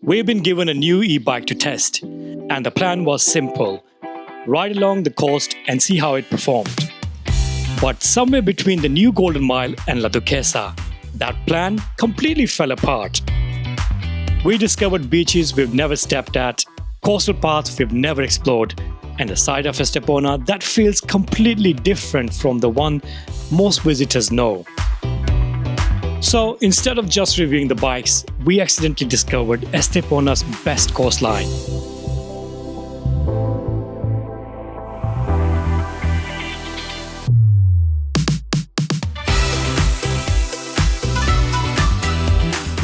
We've been given a new e-bike to test, and the plan was simple. Ride along the coast and see how it performed. But somewhere between the new Golden Mile and La Duquesa, that plan completely fell apart. We discovered beaches we've never stepped at, coastal paths we've never explored, and a side of Estepona that feels completely different from the one most visitors know. So instead of just reviewing the bikes, we accidentally discovered Estepona's best coastline.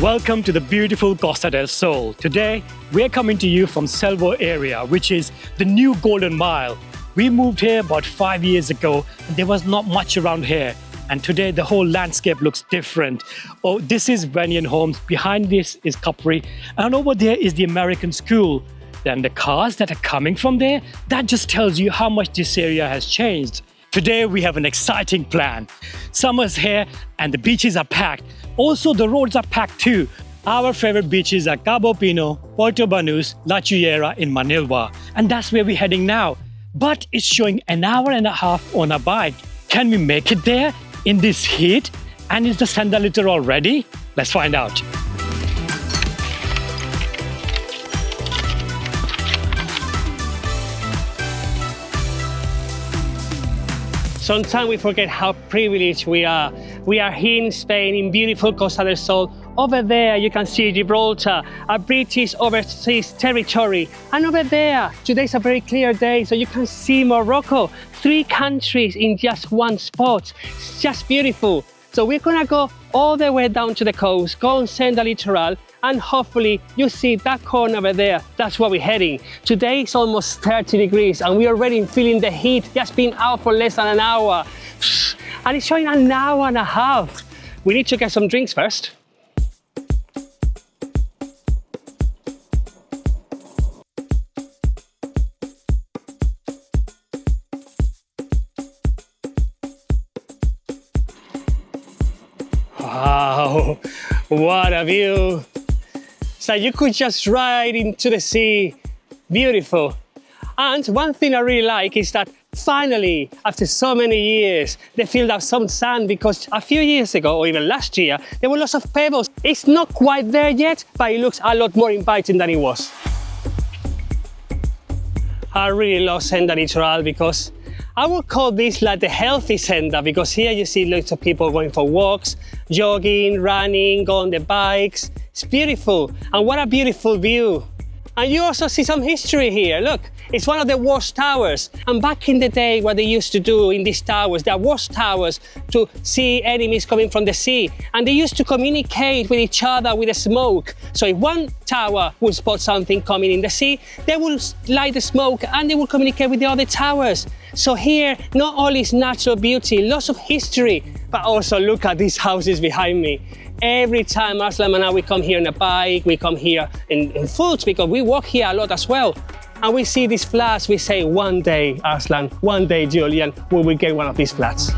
Welcome to the beautiful Costa del Sol. Today, we're coming to you from Selvo area, which is the new Golden Mile. We moved here about 5 years ago, and there was not much around here. And today, the whole landscape looks different. Oh, this is Venetian homes. Behind this is Capri. And over there is the American school. Then the cars that are coming from there, that just tells you how much this area has changed. Today, we have an exciting plan. Summer's here and the beaches are packed. Also, the roads are packed too. Our favorite beaches are Cabo Pino, Puerto Banús, La Chullera in Manilva. And that's where we're heading now. But it's showing an hour and a half on a bike. Can we make it there in this heat? And is the Senda Litoral ready? Let's find out. Sometimes we forget how privileged we are. We are here in Spain, in beautiful Costa del Sol. Over there, you can see Gibraltar, a British overseas territory. And over there, today's a very clear day, so you can see Morocco. 3 countries in just one spot. It's just beautiful. So we're gonna go all the way down to the coast, go on Senda Litoral, and hopefully you see that corner over there. That's where we're heading. Today it's almost 30 degrees and we're already feeling the heat, just been out for less than an hour. And it's showing an hour and a half. We need to get some drinks first. Wow, what a view. So you could just ride into the sea. Beautiful. And one thing I really like is that finally, after so many years, they filled up some sand, because a few years ago, or even last year, there were lots of pebbles. It's not quite there yet, but it looks a lot more inviting than it was. I really love Senda Litoral because I would call this like the healthy Senda, because here you see lots of people going for walks, jogging, running, go on the bikes. It's beautiful, and what a beautiful view. And you also see some history here. Look, it's one of the watchtowers. And back in the day, what they used to do in these towers, they are watchtowers to see enemies coming from the sea. And they used to communicate with each other with the smoke. So if one tower would spot something coming in the sea, they will light the smoke and they will communicate with the other towers. So here, not only is natural beauty, lots of history, but also look at these houses behind me. Every time Aslam and I, we come here on a bike, we come here in foot, because we walk here a lot as well. And we see these flats, we say, one day, Aslan, one day, Julian, we will get one of these flats.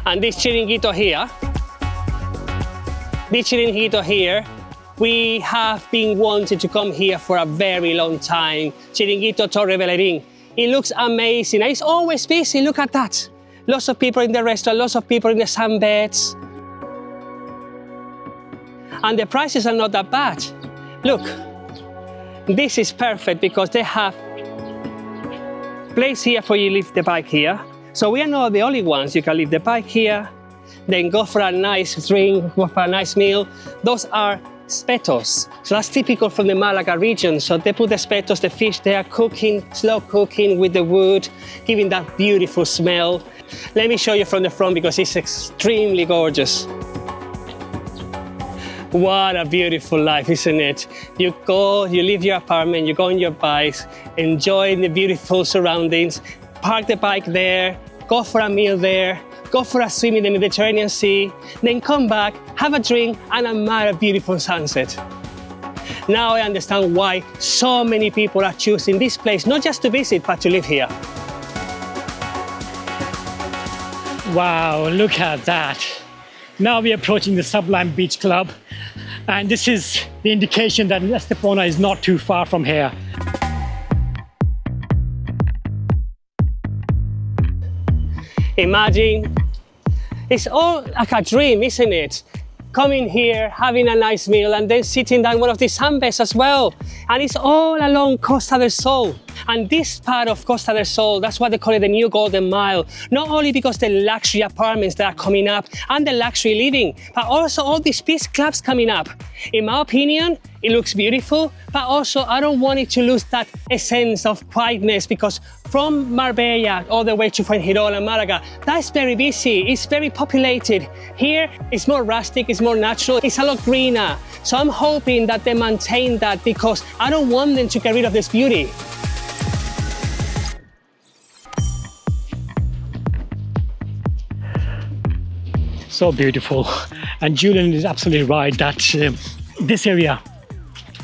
And this chiringuito here, we have been wanting to come here for a very long time. Chiringuito Torremolinos. It looks amazing, and it's always busy, look at that. Lots of people in the restaurant, lots of people in the sunbeds. And the prices are not that bad. Look, this is perfect because they have place here for you to leave the bike here. So we are not the only ones. You can leave the bike here, then go for a nice drink, go for a nice meal. Those are spetos. So that's typical from the Malaga region. So they put the spetos, the fish, they are cooking, slow cooking with the wood, giving that beautiful smell. Let me show you from the front because it's extremely gorgeous. What a beautiful life, isn't it? You go, you leave your apartment, you go on your bikes, enjoy the beautiful surroundings, park the bike there, go for a meal there, go for a swim in the Mediterranean Sea, then come back, have a drink, and admire a beautiful sunset. Now I understand why so many people are choosing this place, not just to visit, but to live here. Wow, look at that. Now we are approaching the Sublime Beach Club, and this is the indication that Estepona is not too far from here. Imagine, it's all like a dream, isn't it? Coming here, having a nice meal, and then sitting down one of these sandbags as well. And it's all along Costa del Sol. And this part of Costa del Sol, that's why they call it the new Golden Mile. Not only because the luxury apartments that are coming up and the luxury living, but also all these beach clubs coming up. In my opinion, it looks beautiful, but also I don't want it to lose that essence of quietness, because from Marbella all the way to Fuengirola and Malaga, that's very busy, it's very populated. Here, it's more rustic, it's more natural, it's a lot greener. So I'm hoping that they maintain that, because I don't want them to get rid of this beauty. So beautiful. And Julian is absolutely right that this area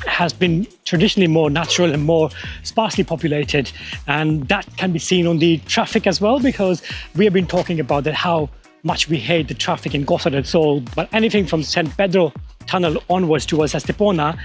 has been traditionally more natural and more sparsely populated, and that can be seen on the traffic as well, because we have been talking about that how much we hate the traffic in Costa del Sol, but anything from San Pedro tunnel onwards towards Estepona,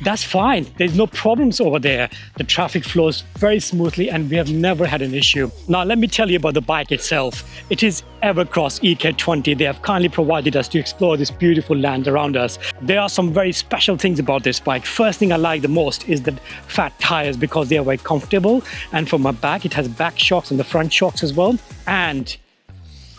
that's fine. There's no problems over there. The traffic flows very smoothly and we have never had an issue. Now let me tell you about the bike itself. It is Evercross EK20. They have kindly provided us to explore this beautiful land around us. There are some very special things about this bike. First thing I like the most is the fat tires, because they are very comfortable, and for my back it has back shocks and the front shocks as well. And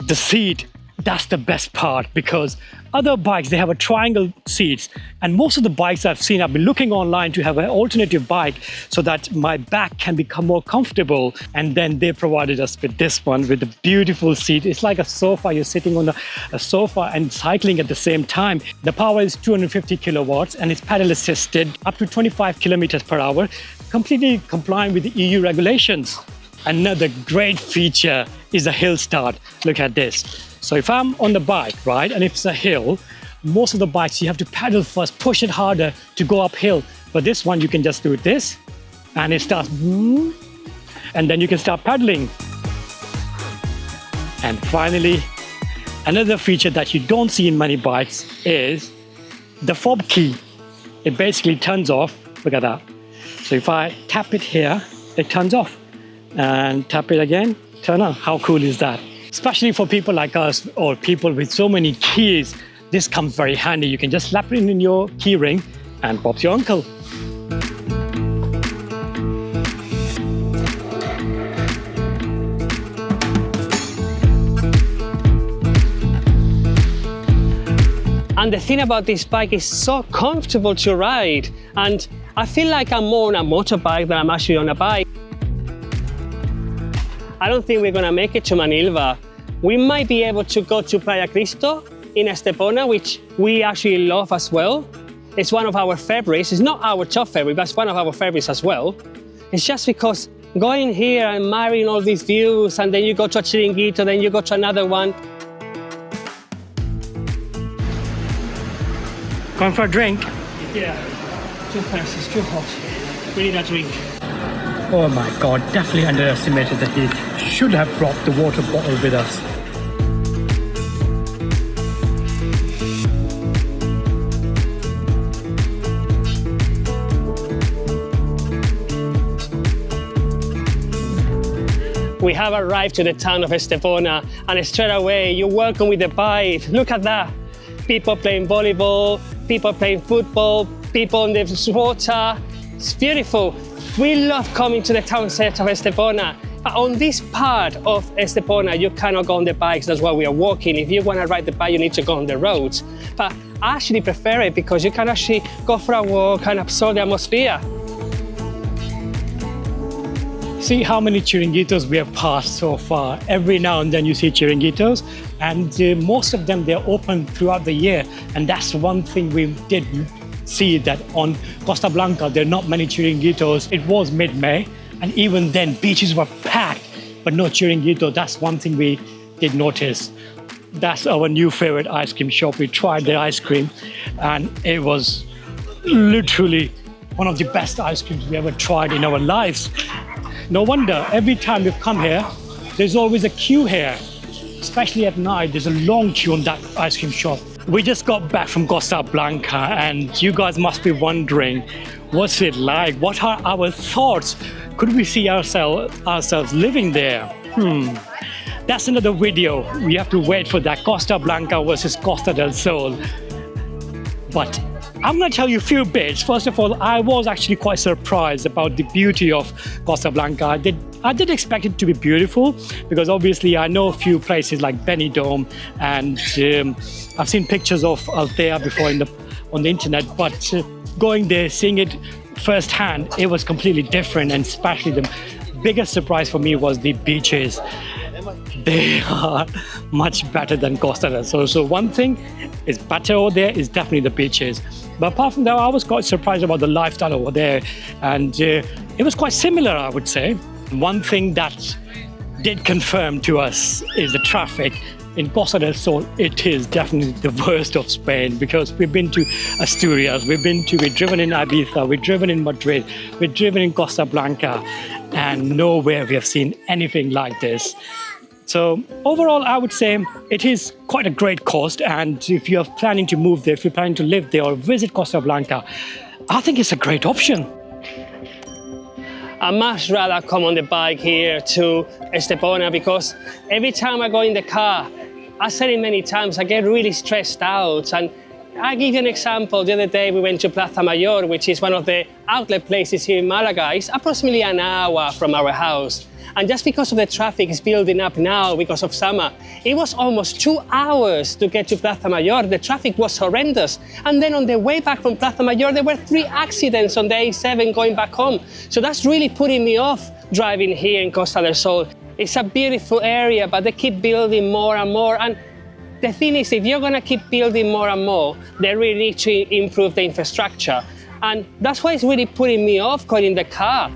the seat, that's the best part, because other bikes, they have a triangle seats, and most of the bikes I've seen, I've been looking online to have an alternative bike so that my back can become more comfortable, and then they provided us with this one with the beautiful seat. It's like a sofa. You're sitting on a sofa and cycling at the same time. The power is 250 kilowatts and it's pedal assisted up to 25 kilometers per hour, completely complying with the EU regulations. Another great feature is a hill start. Look at this. So if I'm on the bike, right, and if it's a hill, most of the bikes you have to pedal first, push it harder to go uphill. But this one, you can just do this and it starts, and then you can start pedaling. And finally, another feature that you don't see in many bikes is the fob key. It basically turns off. Look at that. So if I tap it here, it turns off. And tap it again, turn on. How cool is that? Especially for people like us or people with so many keys, this comes very handy. You can just slap it in your key ring and Bob's your uncle. And the thing about this bike is so comfortable to ride, and I feel like I'm more on a motorbike than I'm actually on a bike. I don't think we're gonna make it to Manilva. We might be able to go to Playa Cristo in Estepona, which we actually love as well. It's one of our favorites. It's not our top favorite, but it's one of our favorites as well. It's just because going here and admiring all these views, and then you go to a chiringuito, then you go to another one. Going for a drink? Yeah, too fast, it's too hot. We need a drink. Oh my God, definitely underestimated the heat. Should have brought the water bottle with us. We have arrived to the town of Estepona, and straight away you're welcome with the vibe. Look at that. People playing volleyball, people playing football, people on the water. It's beautiful. We love coming to the town centre of Estepona. But on this part of Estepona, you cannot go on the bikes. That's why we are walking. If you want to ride the bike, you need to go on the roads. But I actually prefer it because you can actually go for a walk and absorb the atmosphere. See how many chiringuitos we have passed so far. Every now and then you see chiringuitos, and most of them, they're open throughout the year. And that's one thing we did see, that on Costa Blanca, there are not many chiringuitos. It was mid-May, and even then beaches were packed, but no chiringuito. That's one thing we did notice. That's our new favorite ice cream shop. We tried their ice cream, and it was literally one of the best ice creams we ever tried in our lives. No wonder every time we've come here, there's always a queue here. especially at night. There's a long queue on that ice cream shop. We just got back from Costa Blanca, and you guys must be wondering, what's it like? What are our thoughts? Could we see ourselves living there? That's another video. We have to wait for that. Costa Blanca versus Costa del Sol. But I'm going to tell you a few bits. First of all, I was actually quite surprised about the beauty of Costa Blanca. I did expect it to be beautiful, because obviously I know a few places like Benidorm, and I've seen pictures of Altea before on the internet, but going there, seeing it firsthand, it was completely different. And especially the biggest surprise for me was the beaches. They are much better than Costa del Sol. So one thing is better over there is definitely the beaches. But apart from that, I was quite surprised about the lifestyle over there, and it was quite similar, I would say. One thing that did confirm to us is the traffic. In Costa del Sol, it is definitely the worst of Spain, because we've been to Asturias, we've driven in Ibiza, we've driven in Madrid, we've driven in Costa Blanca, and nowhere we have seen anything like this. So overall, I would say it is quite a great coast, and if you're planning to move there, if you're planning to live there or visit Costa Blanca, I think it's a great option. I much rather come on the bike here to Estepona, because every time I go in the car, I said it many times, I get really stressed out. And I'll give you an example. The other day we went to Plaza Mayor, which is one of the outlet places here in Malaga. It's approximately an hour from our house. And just because of the traffic is building up now because of summer, it was almost 2 hours to get to Plaza Mayor. The traffic was horrendous. And then on the way back from Plaza Mayor, there were 3 accidents on the A7 going back home. So that's really putting me off driving here in Costa del Sol. It's a beautiful area, but they keep building more and more. And the thing is, if you're going to keep building more and more, they really need to improve the infrastructure. And that's why it's really putting me off going in the car.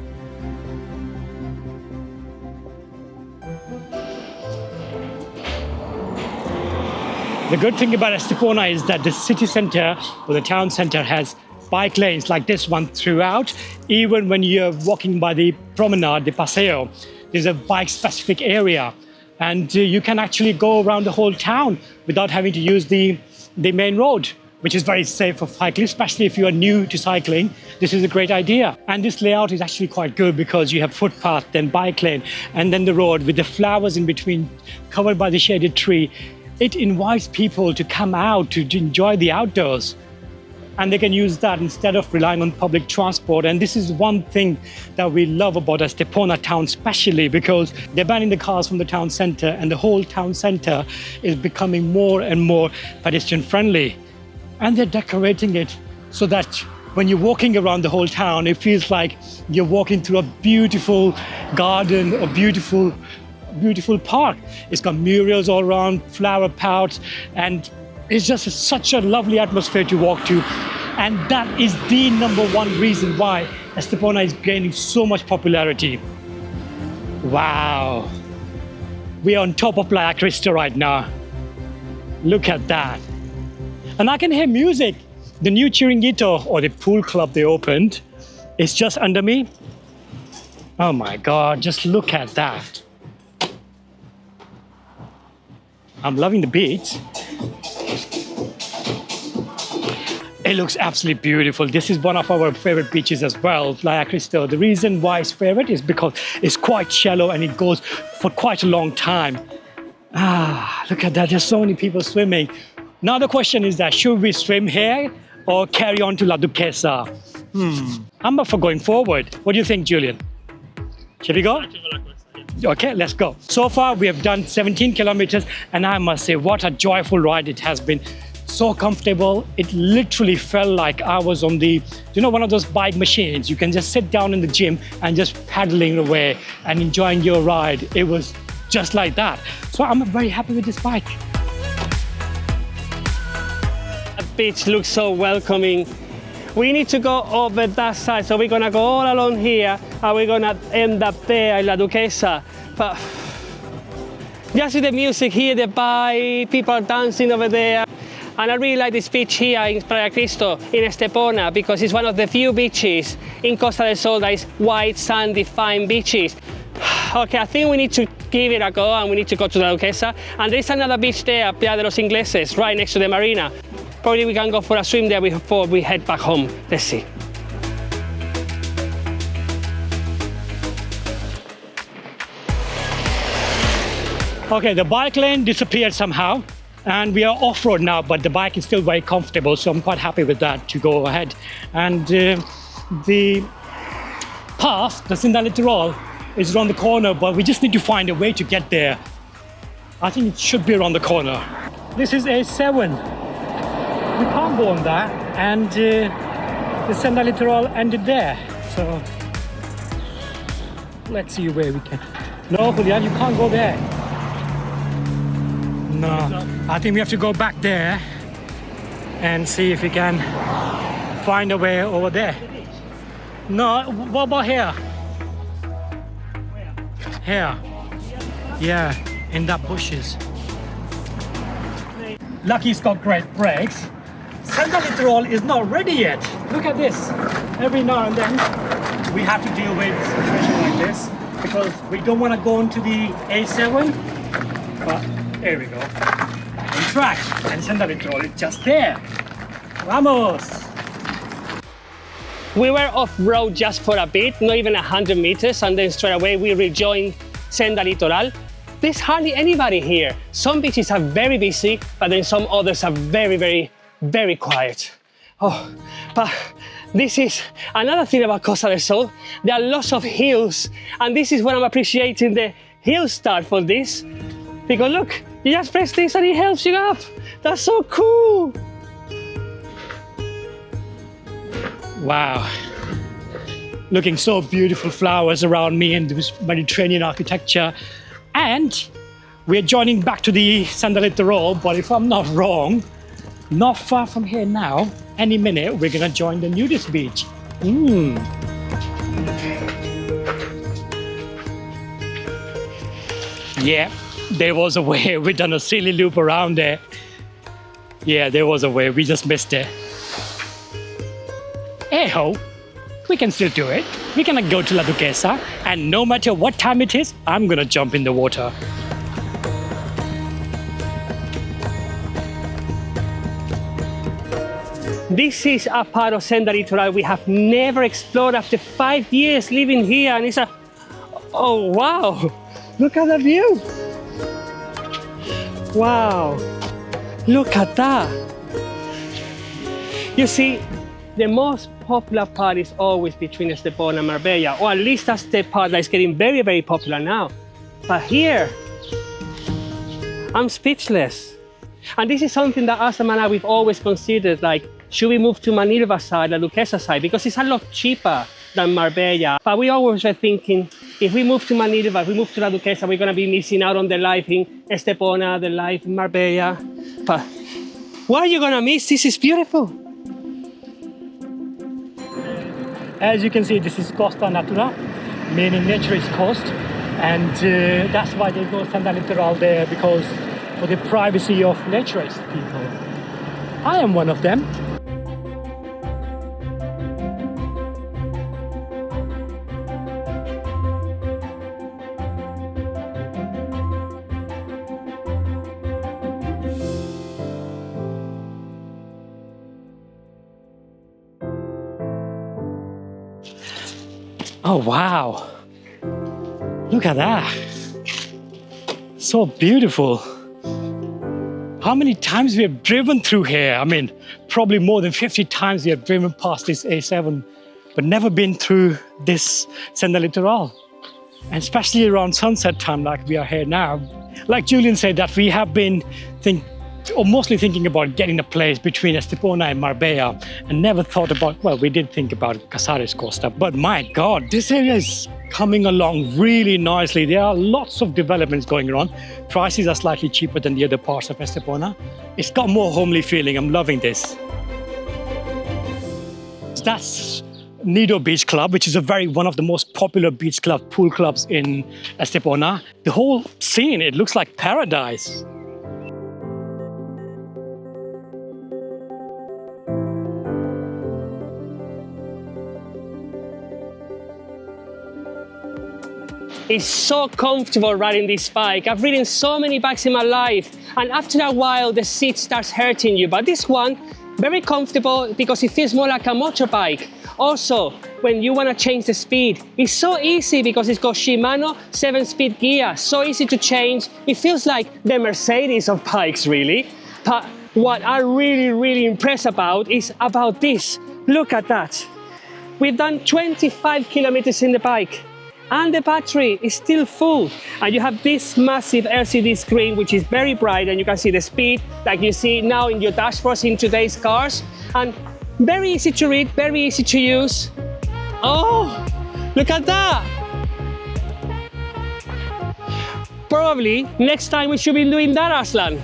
The good thing about Estepona is that the city center or the town center has bike lanes like this one throughout. Even when you're walking by the promenade, the paseo, there's a bike specific area. And you can actually go around the whole town without having to use the main road, which is very safe for cyclists, especially if you are new to cycling. This is a great idea. And this layout is actually quite good, because you have footpath, then bike lane, and then the road with the flowers in between, covered by the shaded tree. It invites people to come out to enjoy the outdoors, and they can use that instead of relying on public transport. And this is one thing that we love about Estepona town, especially because they're banning the cars from the town center, and the whole town center is becoming more and more pedestrian friendly. And they're decorating it so that when you're walking around the whole town, it feels like you're walking through a beautiful garden or beautiful park. It's got murals all around, flower pots, and it's just such a lovely atmosphere to walk to. And that is the #1 reason why Estepona is gaining so much popularity. Wow. We are on top of Playa Cristo right now. Look at that. And I can hear music. The new Chiringuito, or the pool club they opened, is just under me. Oh my God, just look at that. I'm loving the beach. It looks absolutely beautiful. This is one of our favorite beaches as well, Playa Cristo. The reason why it's favorite is because it's quite shallow and it goes for quite a long time. Look at that, there's so many people swimming. Now the question is that, should we swim here or carry on to La Duquesa? I'm up for going forward. What do you think, Julian? Shall we go? Okay, let's go. So far, we have done 17 kilometers, and I must say, what a joyful ride it has been. So comfortable. It literally felt like I was on one of those bike machines. You can just sit down in the gym and just pedaling away and enjoying your ride. It was just like that. So I'm very happy with this bike. The beach looks so welcoming. We need to go over that side, so we're gonna go all along here, and we're gonna end up there in La Duquesa. But just with the music here, the vibe, people are dancing over there. And I really like this beach here in Playa Cristo, in Estepona, because it's one of the few beaches in Costa del Sol that is white, sandy, fine beaches. Okay, I think we need to give it a go and we need to go to the Duquesa. And there's another beach there, Playa de los Ingleses, right next to the marina. Probably we can go for a swim there before we head back home. Let's see. Okay, the bike lane disappeared somehow and we are off-road now, but the bike is still very comfortable, so I'm quite happy with that to go ahead. And the path, the Senda Litoral, is around the corner, but we just need to find a way to get there. I think it should be around the corner. This is A7. We can't go on that, and the Senda Litoral ended there. So let's see where we can. No, Julian, you can't go there. No, I think we have to go back there and see if we can find a way over there. No, what about here? Here. Yeah, in that bushes. Lucky it's got great brakes. Senda Litoral is not ready yet. Look at this. Every now and then we have to deal with a situation like this because we don't want to go into the A7. But here we go. On track. And Senda Litoral is just there. Vamos! We were off-road just for a bit, not even 100 meters, and then straight away we rejoined Senda Litoral. There's hardly anybody here. Some beaches are very busy, but then some others are very, very quiet. Oh, but this is another thing about Costa del Sol. There are lots of hills, and this is what I'm appreciating the hill start for this. Because look, you just press this and it helps you up. That's so cool. Wow, looking so beautiful, flowers around me and this Mediterranean architecture. And we're joining back to the Senda Litoral, but if I'm not wrong, not far from here now, any minute we're gonna join the nudist beach. Yeah, there was a way. We done a silly loop around there. Yeah, there was a way, we just missed it. Hey ho, we can still do it. We're gonna go to La Duquesa, and no matter what time it is, I'm gonna jump in the water. This is a part of Senda Litoral we have never explored after 5 years living here, and it's a, oh wow, look at the view. Wow, look at that. You see, the most popular part is always between Estepona and Marbella, or at least that's the part that is getting very popular now. But here, I'm speechless. And this is something that us and Malaga, we've always considered, like, should we move to Manilva side, La Duquesa side? Because it's a lot cheaper than Marbella. But we always were thinking, if we move to Manilva, if we move to La Duquesa, we're gonna be missing out on the life in Estepona, the life in Marbella. But what are you gonna miss? This is beautiful. As you can see, this is Costa Natura, meaning naturist coast, and that's why they go Senda Litoral there, because for the privacy of naturist people. I am one of them. Oh wow, look at that, so beautiful. How many times we have driven through here? I mean, probably more than 50 times we have driven past this A7, but never been through this Senda Litoral. And especially around sunset time like we are here now. Like Julian said, that we have been mostly thinking about getting a place between Estepona and Marbella, and never thought about, well, we did think about Casares Costa, but my God, this area is coming along really nicely. There are lots of developments going on. Prices are slightly cheaper than the other parts of Estepona. It's got more homely feeling. I'm loving this. That's Nido Beach Club, which is one of the most popular beach club, pool clubs in Estepona. The whole scene, it looks like paradise. It's so comfortable riding this bike. I've ridden so many bikes in my life, and after a while the seat starts hurting you, but this one, very comfortable because it feels more like a motorbike. Also, when you want to change the speed, it's so easy because it's got Shimano 7-speed gear, so easy to change. It feels like the Mercedes of bikes, really. But what I'm really impressed about is about this. Look at that. We've done 25 kilometers in the bike, and the battery is still full. And you have this massive LCD screen, which is very bright, and you can see the speed like you see now in your dashboards in today's cars. And very easy to read, very easy to use. Oh, look at that. Probably next time we should be doing that, Aslan.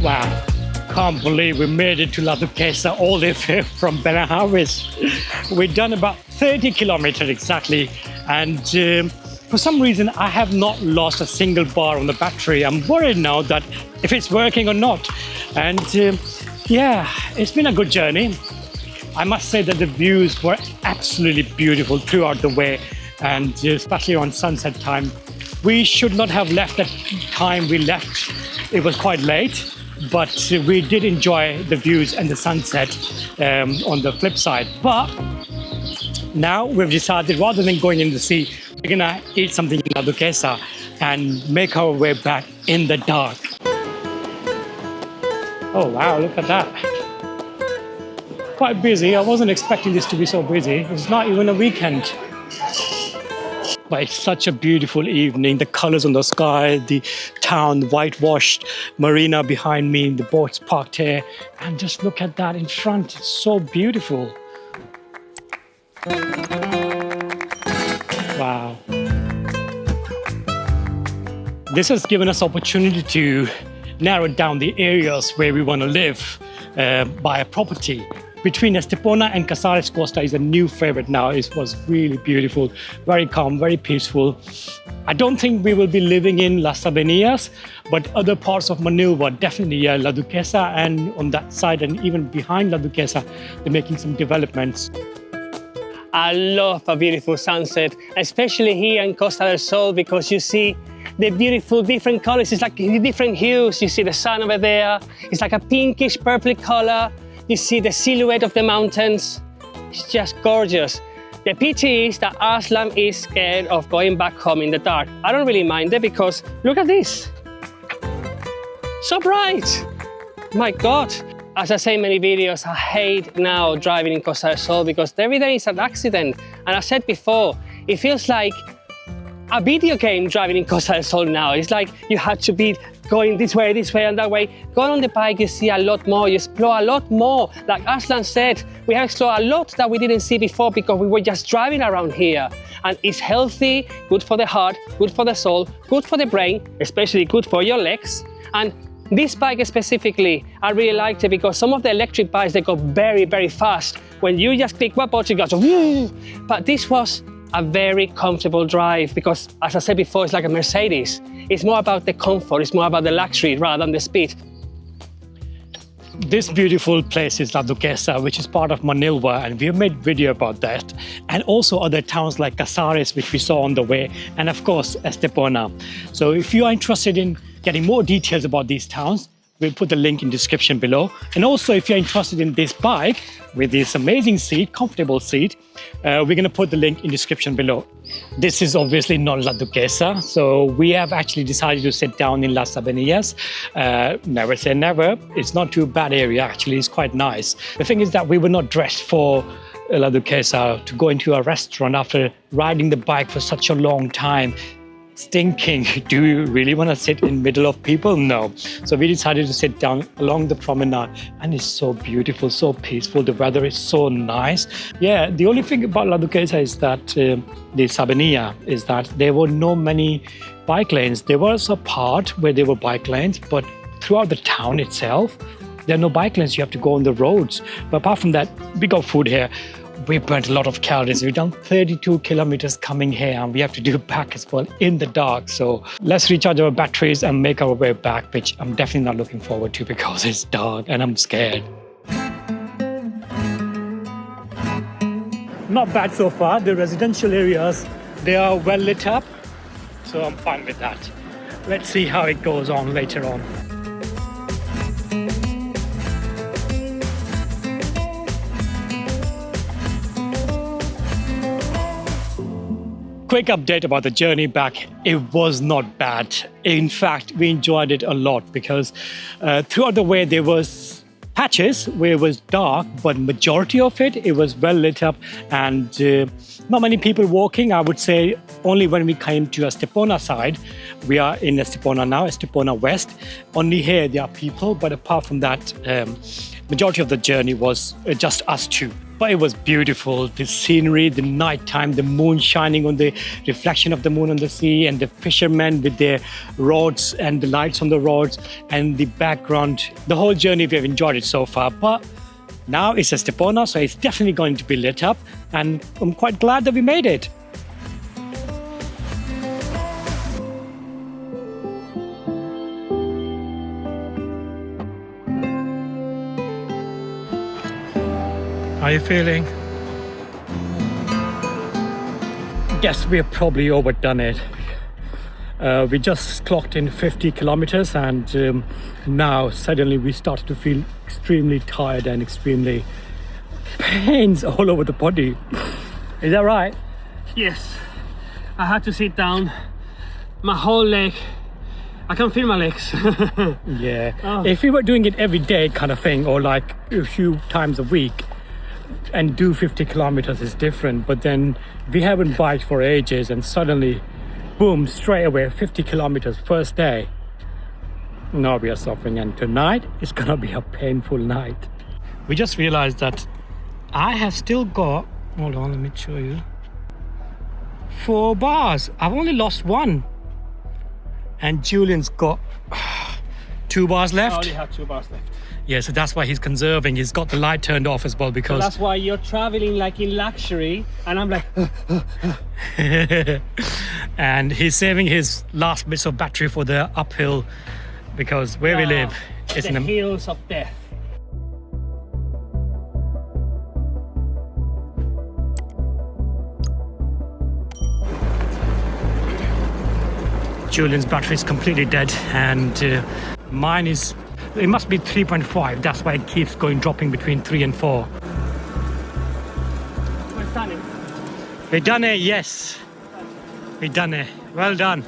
Wow, can't believe we made it to La Duquesa all the way from Benalmadena. We've done about 30 kilometers exactly, and for some reason I have not lost a single bar on the battery. I'm worried now that if it's working or not. And yeah, it's been a good journey. I must say that the views were absolutely beautiful throughout the way, and especially on sunset time. We should not have left at the time we left. It was quite late, but we did enjoy the views and the sunset on the flip side. But now we've decided, rather than going in the sea, we're gonna eat something in La Duquesa and make our way back in the dark. Oh wow, look at that. Quite busy. I wasn't expecting this to be so busy. It's not even a weekend. But it's such a beautiful evening. The colors on the sky, the town, whitewashed marina behind me, the boats parked here. And just look at that in front. It's so beautiful. Wow. This has given us opportunity to narrow down the areas where we want to live, buy a property. Between Estepona and Casares Costa is a new favorite now. It was really beautiful, very calm, very peaceful. I don't think we will be living in Las Sabinillas, but other parts of Manilva, definitely La Duquesa, and on that side and even behind La Duquesa, they're making some developments. I love a beautiful sunset, especially here in Costa del Sol, because you see the beautiful different colors. It's like different hues. You see the sun over there. It's like a pinkish purple color. You see the silhouette of the mountains. It's just gorgeous. The pity is that Aslan is scared of going back home in the dark. I don't really mind it because look at this. So bright. My God. As I say in many videos, I hate now driving in Costa del Sol because every day is an accident. And I said before, it feels like a video game driving in Costa del Sol now. It's like you have to be going this way and that way. Going on the bike, you see a lot more, you explore a lot more. Like Aslan said, we have explored a lot that we didn't see before because we were just driving around here. And it's healthy, good for the heart, good for the soul, good for the brain, especially good for your legs. And this bike specifically, I really liked it because some of the electric bikes, they go very fast. When you just click one button, it goes woo. But this was a very comfortable drive because, as I said before, it's like a Mercedes. It's more about the comfort, it's more about the luxury rather than the speed. This beautiful place is La Duquesa, which is part of Manilva, and we have made video about that. And also other towns like Casares, which we saw on the way, and of course, Estepona. So if you are interested in getting more details about these towns, we'll put the link in the description below. And also, if you're interested in this bike with this amazing seat, comfortable seat, we're going to put the link in the description below. This is obviously not La Duquesa, so we have actually decided to sit down in Las Sabinillas. Never say never. It's not too bad area, actually. It's quite nice. The thing is that we were not dressed for La Duquesa to go into a restaurant after riding the bike for such a long time. Thinking, do you really want to sit in the middle of people? No. So we decided to sit down along the promenade, and it's so beautiful, so peaceful. The weather is so nice. Yeah, the only thing about La Duquesa is that the Sabinillas is that there were no many bike lanes. There was a part where there were bike lanes, but throughout the town itself, There are no bike lanes, you have to go on the roads. But apart from that, we got food here. We burnt a lot of calories. We've done 32 kilometers coming here, and we have to do back as well in the dark. So let's recharge our batteries and make our way back, which I'm definitely not looking forward to because it's dark and I'm scared. Not bad so far. The residential areas, they are well lit up. So I'm fine with that. Let's see how it goes on later on. Quick update about the journey back. It was not bad. In fact, we enjoyed it a lot because throughout the way there was patches where it was dark, but majority of it was well lit up and not many people walking. I would say only when we came to Estepona side. We are in Estepona now, Estepona West. Only here there are people, but apart from that, majority of the journey was just us two. But it was beautiful, the scenery, the nighttime, the moon shining on the reflection of the moon on the sea, and the fishermen with their rods and the lights on the rods and the background. The whole journey, we have enjoyed it so far. But now it's Estepona, so it's definitely going to be lit up, and I'm quite glad that we made it. How are you feeling? Yes, we have probably overdone it. We just clocked in 50 kilometers and now suddenly we started to feel extremely tired and extremely pains all over the body. Is that right? Yes, I had to sit down. My whole leg, I can feel my legs. Yeah. Oh. If we were doing it every day kind of thing, or like a few times a week, and do 50 kilometers is different, but then we haven't biked for ages and suddenly, boom, straight away 50 kilometers first day. Now we are suffering, and tonight is gonna be a painful night. We just realized that I have still got, hold on, let me show you, 4 bars. I've only lost 1, and Julian's got 2 bars left. I only have 2 bars left. Yeah, so that's why he's conserving. He's got the light turned off as well because... So that's why you're traveling like in luxury and I'm like... And he's saving his last bits of battery for the uphill because where we live is in the hills of death. Julian's battery is completely dead and mine is... It must be 3.5. That's why it keeps dropping between 3 and 4. We've done it. We've done it, yes. We've done it. Well done.